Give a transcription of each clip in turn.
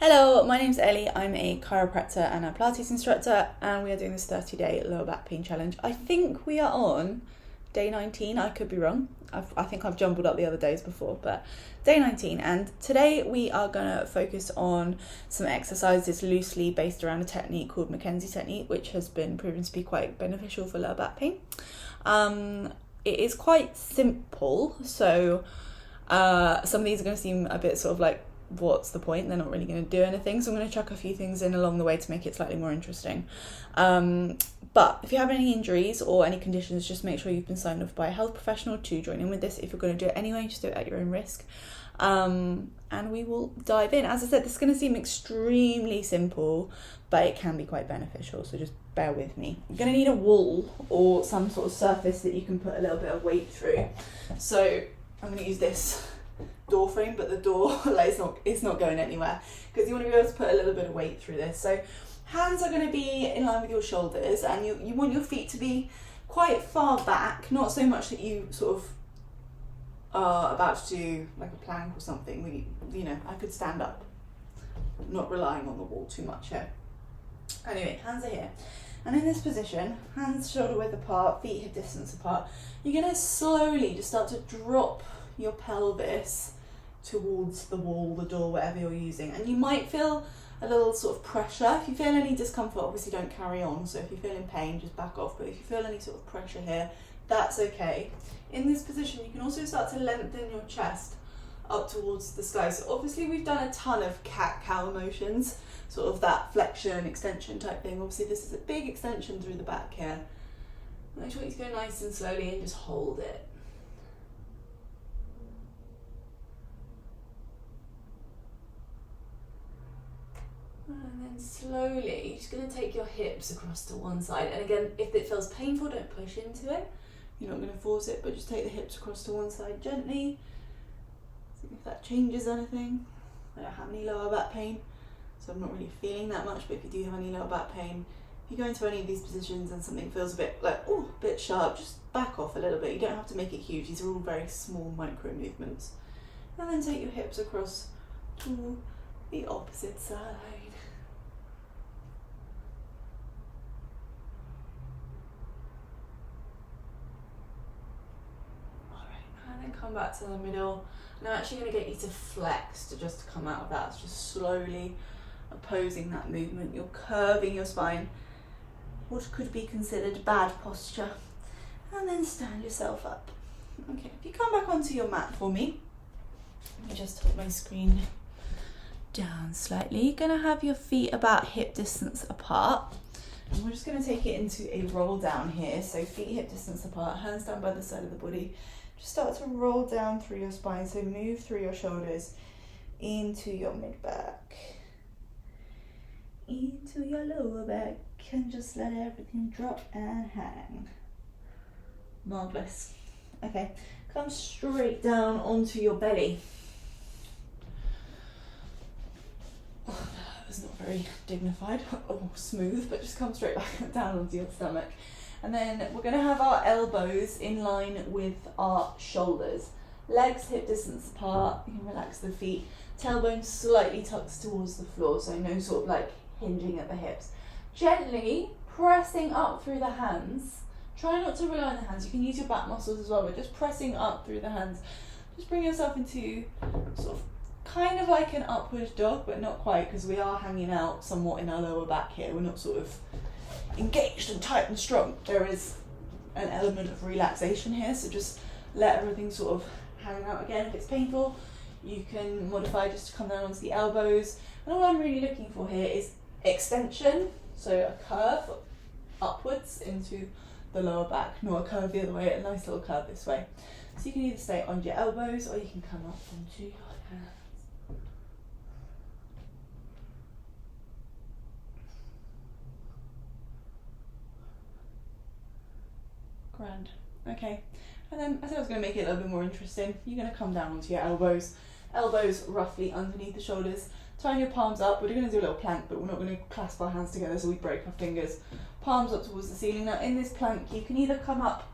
Hello, my name's Ellie. I'm a chiropractor and a Pilates instructor, and we are doing this 30-day lower back pain challenge. I think we are on day 19. I could be wrong. I think I've jumbled up the other days before, but day 19. And today we are going to focus on some exercises loosely based around a technique called Mackenzie technique, which has been proven to be quite beneficial for lower back pain. It is quite simple, so some of these are going to seem a bit sort of like, what's the point? They're not really going to do anything, so I'm going to chuck a few things in along the way to make it slightly more interesting. But if you have any injuries or any conditions, just make sure you've been signed off by a health professional to join in with this. If you're going to do it anyway, just do it at your own risk. And we will dive in. As I said, this is going to seem extremely simple, but it can be quite beneficial, so just bear with me. You're going to need a wall or some sort of surface that you can put a little bit of weight through. So I'm going to use this door frame, but the door it's not going anywhere, because you want to be able to put a little bit of weight through this. So hands are going to be in line with your shoulders, and you want your feet to be quite far back, not so much that you sort of are about to do like a plank or something. I could stand up, not relying on the wall too much here. Anyway, hands are here, and in this position, hands shoulder width apart, feet hip distance apart, you're going to slowly just start to drop your pelvis towards the wall, the door, whatever you're using. And you might feel a little sort of pressure. If you feel any discomfort, obviously don't carry on. So if you feel in pain, just back off. But if you feel any sort of pressure here, that's okay. In this position, you can also start to lengthen your chest up towards the sky. So obviously we've done a ton of cat-cow motions, sort of that flexion, extension type thing. Obviously this is a big extension through the back here. I just want you to go nice and slowly and just hold it. And then slowly, you're just going to take your hips across to one side. And again, if it feels painful, don't push into it. You're not going to force it, but just take the hips across to one side gently. See if that changes anything. I don't have any lower back pain, so I'm not really feeling that much. But if you do have any lower back pain, if you go into any of these positions and something feels a bit like, a bit sharp, just back off a little bit. You don't have to make it huge. These are all very small micro movements. And then take your hips across to the opposite side. And then come back to the middle. And I'm actually going to get you to flex to just come out of that. It's just slowly opposing that movement. You're curving your spine, what could be considered bad posture. And then stand yourself up. Okay, if you come back onto your mat for me, let me just hold my screen down slightly. You're going to have your feet about hip distance apart. And we're just going to take it into a roll down here. So feet hip distance apart, hands down by the side of the body. Just start to roll down through your spine, so move through your shoulders into your mid-back, into your lower back, and just let everything drop and hang. Marvellous. Okay, come straight down onto your belly. Oh, that was not very dignified or smooth, but just come straight back down onto your stomach. And then we're going to have our elbows in line with our shoulders. Legs hip distance apart. You can relax the feet. Tailbone slightly tucks towards the floor, so no sort of like hinging at the hips. Gently pressing up through the hands. Try not to rely on the hands. You can use your back muscles as well, but just pressing up through the hands. Just bring yourself into sort of kind of like an upward dog, but not quite, because we are hanging out somewhat in our lower back here. We're not sort of engaged and tight and strong. There is an element of relaxation here, so just let everything sort of hang out again. If it's painful, you can modify just to come down onto the elbows. And all I'm really looking for here is extension, so a curve upwards into the lower back, not a curve the other way, a nice little curve this way. So you can either stay on your elbows or you can come up onto your hands. Grand. Okay, and then I said I was going to make it a little bit more interesting. You're going to come down onto your elbows, elbows roughly underneath the shoulders. Turn your palms up. We're going to do a little plank, but we're not going to clasp our hands together so we break our fingers. Palms up towards the ceiling. Now in this plank, you can either come up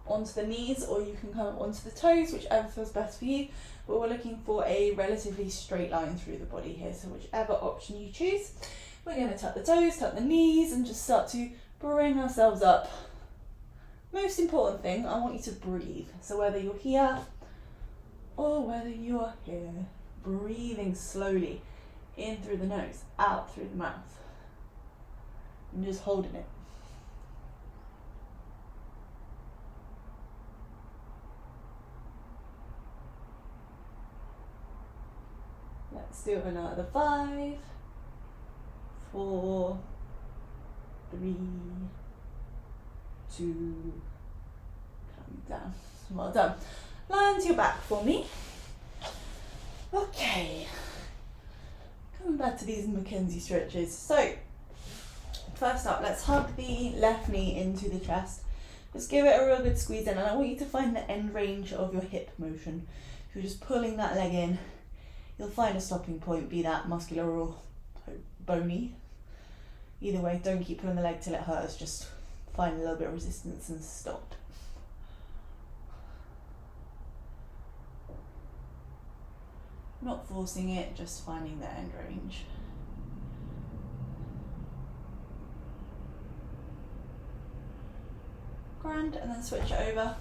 onto the knees, or you can come up onto the toes, whichever feels best for you. But we're looking for a relatively straight line through the body here, so whichever option you choose. We're going to tuck the toes, tuck the knees, and just start to bring ourselves up. Most important thing, I want you to breathe. So whether you're here or whether you're here, breathing slowly in through the nose, out through the mouth, and just holding it. Let's do another 5, 4, 3, 2, come down. Well done. Lie onto your back for me. Okay. Coming back to these Mackenzie stretches. So, first up, let's hug the left knee into the chest. Just give it a real good squeeze in, and I want you to find the end range of your hip motion. If you're just pulling that leg in, you'll find a stopping point, be that muscular or bony. Either way, don't keep pulling the leg till it hurts, just find a little bit of resistance and stop. Not forcing it, just finding the end range. Grand, and then switch it over.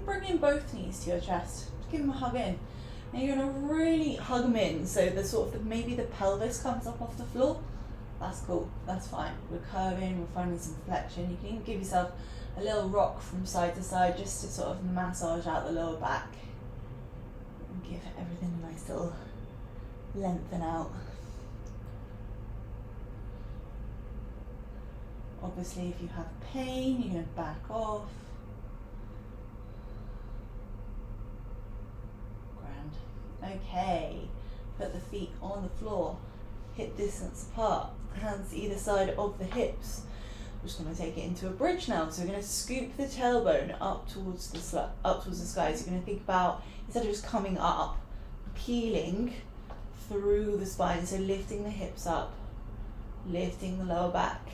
Bring in both knees to your chest. Give them a hug in. Now you're going to really hug them in, so the sort of maybe the pelvis comes up off the floor. That's cool. That's fine. We're curving. We're finding some flexion. You can even give yourself a little rock from side to side, just to sort of massage out the lower back and give everything a nice little lengthen out. Obviously, if you have pain, you're going to back off. Okay, put the feet on the floor, hip distance apart, hands either side of the hips. We're just going to take it into a bridge now. So we're going to scoop the tailbone up towards the sky. So you're going to think about, instead of just coming up, peeling through the spine. So lifting the hips up, lifting the lower back,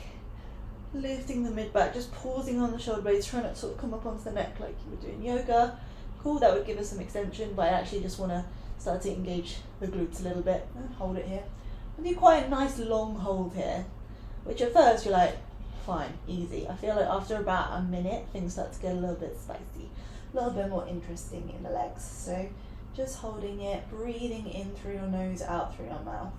lifting the mid back, just pausing on the shoulder blades, trying not to sort of come up onto the neck like you were doing yoga. Cool, that would give us some extension, but I actually just want to start to engage the glutes a little bit and hold it here. And do quite a nice long hold here, which at first you're like, fine, easy. I feel like after about a minute, things start to get a little bit spicy, a little bit more interesting in the legs. So just holding it, breathing in through your nose, out through your mouth.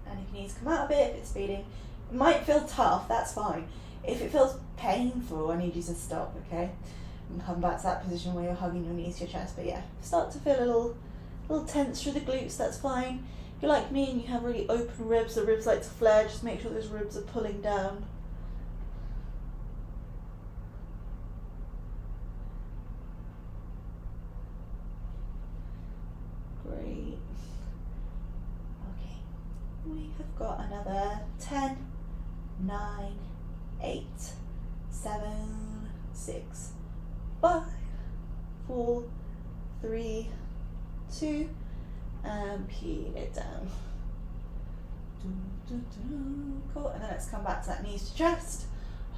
And if you need to come out a bit, if it's speeding, it might feel tough, that's fine. If it feels painful, I need you to stop, okay? And come back to that position where you're hugging your knees to your chest. But yeah, start to feel a little tense through the glutes, that's fine. If you're like me and you have really open ribs, the ribs like to flare, just make sure those ribs are pulling down. Great. Okay, we have got another 10, 9, 8, 7, 6, 5, 4, 3, 2, and peel it down. Cool, and then let's come back to that knees to chest.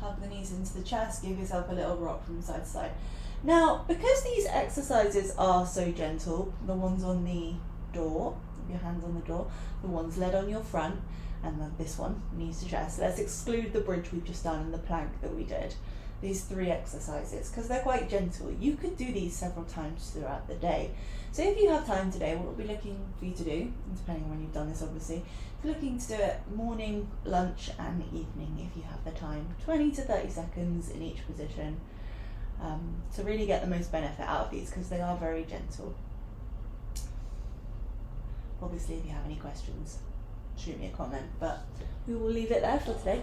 Hug the knees into the chest, give yourself a little rock from side to side. Now, because these exercises are so gentle, the ones on the door, your hands on the door, the ones led on your front, and then this one, knees to chest. Let's exclude the bridge we've just done and the plank that we did. These 3 exercises, because they're quite gentle. You could do these several times throughout the day. So if you have time today, what we'll be looking for you to do, depending on when you've done this obviously, you're looking to do it morning, lunch and evening if you have the time. 20 to 30 seconds in each position to really get the most benefit out of these, because they are very gentle. Obviously, if you have any questions, shoot me a comment, but we will leave it there for today.